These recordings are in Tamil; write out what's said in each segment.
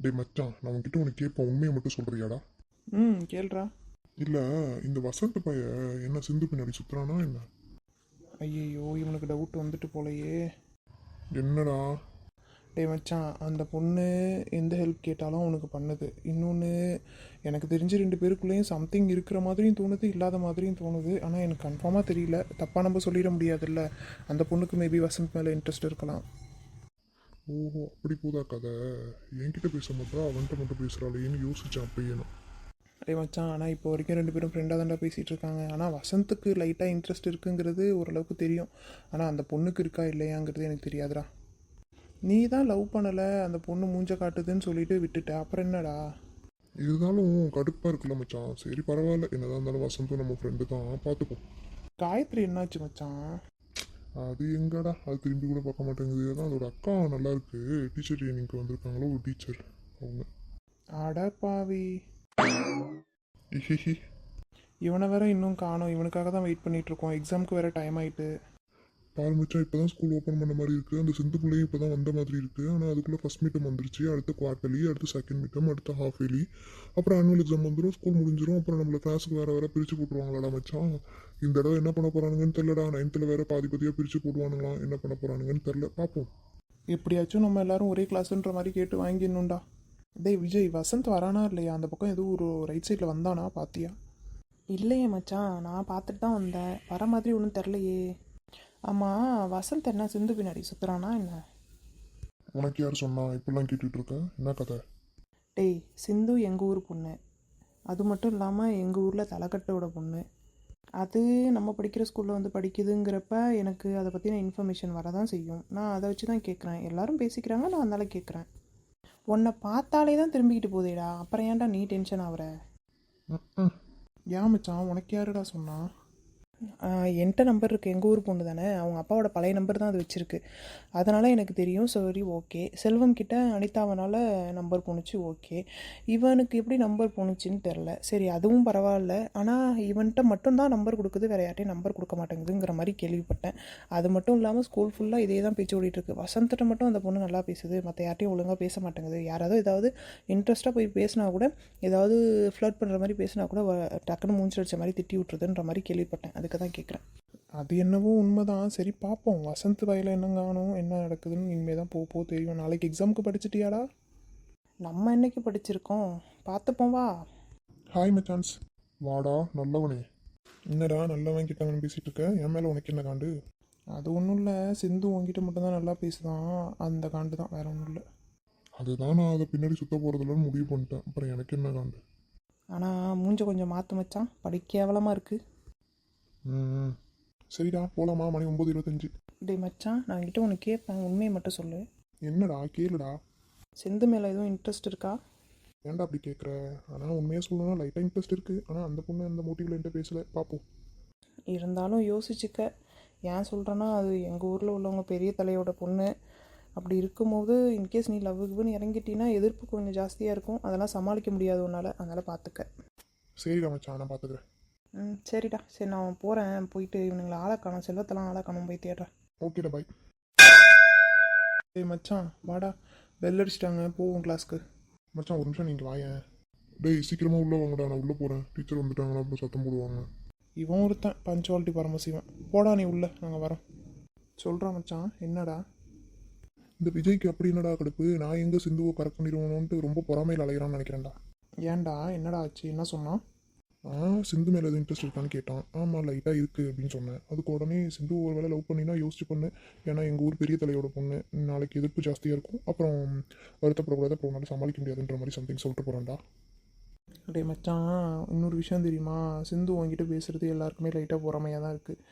டேய் மச்சான், நான் உன்கிட்ட உனக்கு கேட்பேன், உண்மையை மட்டும் சொல்றியாடா? ம், கேள்றா. இல்லை, இந்த வசந்த் பைய என்ன சிந்து பின்னாடி சுத்துறானா என்ன? ஐயையோ, இவனுக்கு டவுட் வந்துட்டு போலையே. என்னடா? டேய் மச்சான், அந்த பொண்ணு எந்த ஹெல்ப் கேட்டாலும் அவனுக்கு பண்ணுது. இன்னொன்று, எனக்கு தெரிஞ்சு ரெண்டு பேருக்குள்ளேயும் சம்திங் இருக்கிற மாதிரியும் தோணுது, இல்லாத மாதிரியும் தோணுது. ஆனால் எனக்கு கன்ஃபார்மாக தெரியல. தப்பாக நம்ம சொல்லிட முடியாதுல்ல. அந்த பொண்ணுக்கு மேபி வசந்த் மேலே இன்ட்ரெஸ்ட் இருக்கலாம். ஓஹோ, அப்படி போதா கதை? என்கிட்ட பேச மாட்டா, அவன்கிட்ட மட்டும் பேசுகிறாளேன்னு யோசிச்சான் அப்பயே நான். டேய் மச்சான், ஆனால் இப்போ வரைக்கும் ரெண்டு பேரும் ஃப்ரெண்டாக தாண்டா பேசிகிட்டு இருக்காங்க. ஆனால் வசந்துக்கு லைட்டாக இன்ட்ரெஸ்ட் இருக்குங்கிறது ஓரளவுக்கு தெரியும். ஆனால் அந்த பொண்ணுக்கு இருக்கா இல்லையாங்கிறது எனக்கு தெரியாதுடா. நீ தான் லவ் பண்ணலை, அந்த பொண்ணு மூஞ்ச காட்டுதுன்னு சொல்லிட்டு விட்டுட்ட. அப்புறம் என்னடா? இருந்தாலும் கடுப்பாக இருக்குல்ல மச்சான். சரி பரவாயில்ல, என்னதான் இருந்தாலும் வசந்தும் நம்ம ஃப்ரெண்டு தான், பார்த்துப்போம். காயத்ரி என்னாச்சு மச்சான்? அது எங்கடா, அது திரும்பி கூட பார்க்க மாட்டேங்குது. அதான் அதோட அக்கா நல்லா இருக்கு, டீச்சர் ட்ரைனிங்க்கு வந்திருக்காங்களோ ஒரு டீச்சர் அவங்க. அட பாவி, இஹிஹி. இவனை வேற இன்னும் காணோம். இவனுக்காக தான் வெயிட் பண்ணிட்டு இருக்கோம். எக்ஸாமுக்கு வேற டைம் ஆயிட்டு. பாரு மச்சான், இப்போ தான் ஸ்கூல் ஓப்பன் பண்ண மாதிரி இருக்குது. அந்த சிந்து பிள்ளையும் இப்போ தான் வந்த மாதிரி இருக்குது. ஆனால் அதுக்குள்ளே ஃபஸ்ட் மீட்டம் வந்துருச்சு, அடுத்து குவார்ட்டர்லி, அடுத்து செகண்ட் மீட்டம், அடுத்து ஹாஃப் இயர்லி, அப்புறம் ஆனுவல் எக்ஸாம் வந்துடும், ஸ்கூல் முடிஞ்சிடும். அப்புறம் நம்மளை கிளாஸுக்கு வேறு வேறு பிரித்து போட்டுருவாங்களாடா மச்சான். இந்த தடவை என்ன பண்ண போகிறானுங்கன்னு தெரிலடா. 9th வேறு பாதி பாதியாக பிரித்து போடுவானுங்களாம். என்ன பண்ண போகிறானுங்கன்னு தெரில, பார்ப்போம். எப்படியாச்சும் நம்ம எல்லாரும் ஒரே கிளாஸ்ன்ற மாதிரி கேட்டு வாங்கிடணும்டா. டேய் விஜய், வசந்த் வரானா இல்லையா? அந்த பக்கம் எதுவும் ஒரு ரைட் சைடில் வந்தானா பாத்தியா? இல்லையே மச்சான், நான் பார்த்துட்டு தான் வந்தேன். வர மாதிரி ஒன்றும் தெரிலையே. ஆமாம், வசந்த் என்ன சிந்து பின்னாடி சுற்றுறானா என்ன? உனக்கு யார் சொன்னா இப்படிலாம் கேட்டுட்டு இருக்க? என்ன கதை? டேய், சிந்து எங்கள் ஊர் பொண்ணு. அது மட்டும் இல்லாமல் எங்கள் ஊரில் தலைக்கட்டோட பொண்ணு. அது நம்ம படிக்கிற ஸ்கூலில் வந்து படிக்குதுங்கிறப்ப எனக்கு அதை பற்றின இன்ஃபர்மேஷன் வர தான் செய்யும். நான் அதை வச்சு தான் கேட்குறேன். எல்லாரும் பேசிக்கிறாங்க, நான் அதனால கேட்குறேன். உன்னை பார்த்தாலே தான் திரும்பிக்கிட்டு போதேடா. அப்புறம் ஏன்டா நீ டென்ஷன் ஆகுற? ம். ஏன் மச்சான், உனக்கு யாருடா சொன்னா? என்கிட்ட நம்பர் இருக்குது. எங்கள் ஊர் பொண்ணு தானே, அவங்க அப்பாவோட பழைய நம்பர் தான் அது வச்சுருக்கு. அதனால் எனக்கு தெரியும். சரி, ஓகே. செல்வம் கிட்ட அனிதாவனால் நம்பர் போணுச்சு, ஓகே. இவனுக்கு எப்படி நம்பர் போணுச்சுன்னு தெரில. சரி, அதுவும் பரவாயில்ல. ஆனால் இவன்கிட்ட மட்டும்தான் நம்பர் கொடுக்குது, வேறு யார்ட்டையும் நம்பர் கொடுக்க மாட்டேங்குதுங்கிற மாதிரி கேள்விப்பட்டேன். அது மட்டும் இல்லாமல் ஸ்கூல் ஃபுல்லாக இதே தான் பேச்சு ஓடிட்டுருக்கு. வசந்திட்ட மட்டும் அந்த பொண்ணு நல்லா பேசுது, மற்ற யார்ட்டையும் ஒழுங்காக பேச மாட்டேங்குது. யாராவது ஏதாவது இன்ட்ரெஸ்ட்டாக போய் பேசினா கூட, ஏதாவது ஃப்ளர்ட் பண்ணுற மாதிரி பேசினா கூட டக்குன்னு மூஞ்சி அடிச்ச மாதிரி திட்டி விட்டுருதுன்ற மாதிரி கேள்விப்பட்டேன். அதுக்கு தான் கேட்குறேன். அது என்னவோ உண்மைதான். சரி, பார்ப்போம். வசந்த் வயலில் என்னங்க ஆனும், என்ன நடக்குதுன்னு இனிமேல் தான் போக தெரியும். நாளைக்கு எக்ஸாமுக்கு படிச்சிட்டியாடா? நம்ம என்னைக்கு படிச்சிருக்கோம், பார்த்துப்போம் வா. ஹாய் மச்சான்ஸ். வாடா நல்லவனே. என்னடா நல்லவன் கிட்டவன் பேசிகிட்டு இருக்க? என் மேலே உனக்கு என்ன காண்டு? அது ஒன்றும் இல்லை, சிந்து உங்ககிட்ட மட்டும்தான் நல்லா பேசுதான், அந்த காண்டு தான், வேறு ஒன்றும் இல்லை. அதுதான் நான் அதை பின்னாடி சுத்த போகிறதில்லன்னு முடிவு பண்ணிட்டேன். அப்புறம் எனக்கு என்ன காண்டு? ஆனால் மூஞ்ச கொஞ்சம் மாற்று மச்சான், படி கேவலமாக இருக்குது. ம். சரிடா, போகலாமா? மணி 9:25. டேய் மச்சான், நான் என்கிட்ட ஒன்று கேட்பேன், உண்மையை மட்டும் சொல்லு. என்னடா கேளுடா. சிந்து மேலே எதுவும் இன்ட்ரெஸ்ட் இருக்கா? ஏன்டா அப்படி கேட்குற? ஆனால் உண்மையாக சொல்லணும்னா லைட்டாக இன்ட்ரெஸ்ட் இருக்குது. ஆனால் அந்த பொண்ணு அந்த மோட்டிவில் என்கிட்ட பேசலை. பார்ப்போம். இருந்தாலும் யோசிச்சுக்க. ஏன் சொல்கிறேன்னா, அது எங்கள் ஊரில் உள்ளவங்க பெரிய தலையோட பொண்ணு. அப்படி இருக்கும்போது இன்கேஸ் நீ லவ்வுக்குன்னு இறங்கிட்டீங்கன்னா எதிர்ப்பு கொஞ்சம் ஜாஸ்தியாக இருக்கும். அதெல்லாம் சமாளிக்க முடியாது உன்னால். அதனால் பார்த்துக்க. சரிடா மச்சான், நான் பார்த்துக்கிறேன். சரிடா. சரி, நான் போகிறேன். போயிட்டு இவனுங்களை ஆளை காணும், செல்வத்தெல்லாம் ஆளை காணும், போய் தேடுறேன். ஓகேடா, பாய். ஏய் மச்சான், வாடா. பெல் அடிச்சிட்டாங்க, போவோம் கிளாஸ்க்கு. மச்சான் ஒரு நிமிஷம் நீங்கள் வாயேன். டேய் சீக்கிரமாக உள்ளே வாங்கடா, நான் உள்ளே போகிறேன். டீச்சர் வந்துட்டாங்களா, அப்புறம் சத்தம் போடுவாங்க. இவன் ஒருத்தன் பஞ்சுவாலிட்டி பரமசிவன். போடா நீ உள்ள, நாங்கள் வரோம். சொல்கிறான் மச்சான். என்னடா? இந்த விஜய்க்கு அப்படி என்னடா கடுப்பு? நான் எங்கே சிந்துவை கரெக்ட் பண்ணிடுவோன்னு ரொம்ப பொறாமையில் அலைகிறான்னு நினைக்கிறேன்டா. ஏன்டா, என்னடா ஆச்சு? என்ன சொன்னான்? சிந்து மேலே எதுவும் இன்ட்ரெஸ்ட் இருக்கான்னு கேட்டான். ஆமாம் லைட்டாக இருக்குது அப்படின்னு சொன்னேன். அதுக்கு உடனே சிந்து ஒரு வேளை லவ் பண்ணினா யோசிச்சு பண்ணு, ஏன்னா எங்கள் ஊர் பெரிய தலையோட பொண்ணு, நாளைக்கு எதிர்ப்பு ஜாஸ்தியாக இருக்கும், அப்புறம் வருத்தப்படக்கூடாது, அப்புறம் உன்னால் சமாளிக்க முடியாதுன்ற மாதிரி சம்திங் சொல்லிட்டு போகிறான்டா. டே மச்சான், இன்னொரு விஷயம் தெரியுமா? சிந்து உங்ககிட்ட பேசுகிறது எல்லாருக்குமே லைட்டாக பொறாமையாக தான் இருக்குது.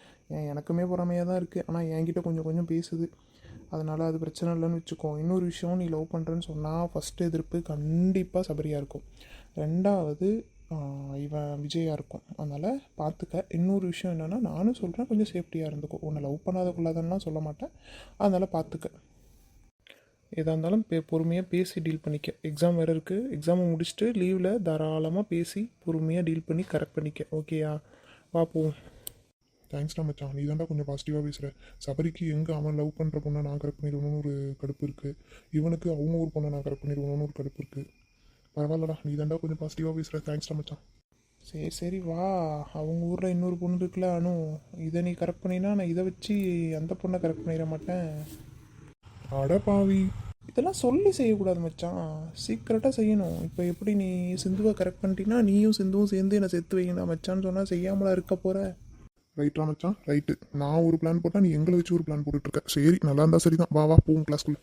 எனக்குமே பொறாமையாக தான் இருக்குது. ஆனால் என்கிட்ட கொஞ்சம் கொஞ்சம் பேசுது. அதனால் அது பிரச்சனை இல்லைன்னு வச்சுக்கோ. இன்னொரு விஷயம், நீ லவ் பண்ணுறேன்னு சொன்னால் ஃபஸ்ட்டு எதிர்ப்பு கண்டிப்பாக சபரியாக இருக்கும். ரெண்டாவது இவன் விஜயாக இருக்கும். அதனால் பார்த்துக்க. இன்னொரு விஷயம் என்னென்னா, நானும் சொல்கிறேன், கொஞ்சம் சேஃப்டியாக இருந்துக்கும். உன்னை லவ் பண்ணாத கொள்ளாதன்னா சொல்ல மாட்டேன். அதனால் பார்த்துக்க. எதாக இருந்தாலும் பொறுமையாக பேசி டீல் பண்ணிக்க. எக்ஸாம் வேறு இருக்குது. எக்ஸாமை முடிச்சுட்டு லீவில் தாராளமாக பேசி பொறுமையாக டீல் பண்ணி கரெக்ட் பண்ணிக்க. ஓகேயா? வா போவோம். தேங்க்ஸ்டா மச்சான், நீ தாண்டா கொஞ்சம் பாசிட்டிவாக பேசுகிற. சபரிக்கு எங்கே அவன் லவ் பண்ணுற பொண்ணை நான் கரெக்ட் பண்ணிடுவேணும்னு ஒரு கடுப்பு இருக்குது, இவனுக்கு அவங்க ஒரு பொண்ணை நான் கரெக்ட் பண்ணிடுவேணும்னு ஒரு கடுப்பு இருக்குது. பரவாயில்லடா, நீ தாண்டா கொஞ்சம் பாசிட்டிவாக பேசுகிற. தேங்க்ஸ்டா மச்சான். சரி சரி வா, அவங்க ஊரில் இன்னொரு பொண்ணு இருக்குல்ல அனு, இதை நீ கரெக்ட் பண்ணினா நான் இதை வச்சு அந்த பொண்ணை கரெக்ட் பண்ணிட மாட்டேன். அட பாவி. இதெல்லாம் சொல்லி செய்யக்கூடாது மச்சான், சீக்கிரட்டாக செய்யணும். இப்போ எப்படி நீ சிந்துவை கரெக்ட் பண்ணிட்டீங்கன்னா நீயும் சிந்துவும் சேர்ந்து என்னை செத்து வைங்கடா மச்சான்னு சொன்னால் செய்யாமலா இருக்க போகிற. ரைட்டா மச்சான், ரைட்டு. நான் ஒரு பிளான் போட்டால் நீ எங்களை வச்சு ஒரு பிளான் போட்டுட்ருக்க. சரி, நல்லா இருந்தா சரிதான். வா வா போவோம் கிளாஸ்க்குள்ள.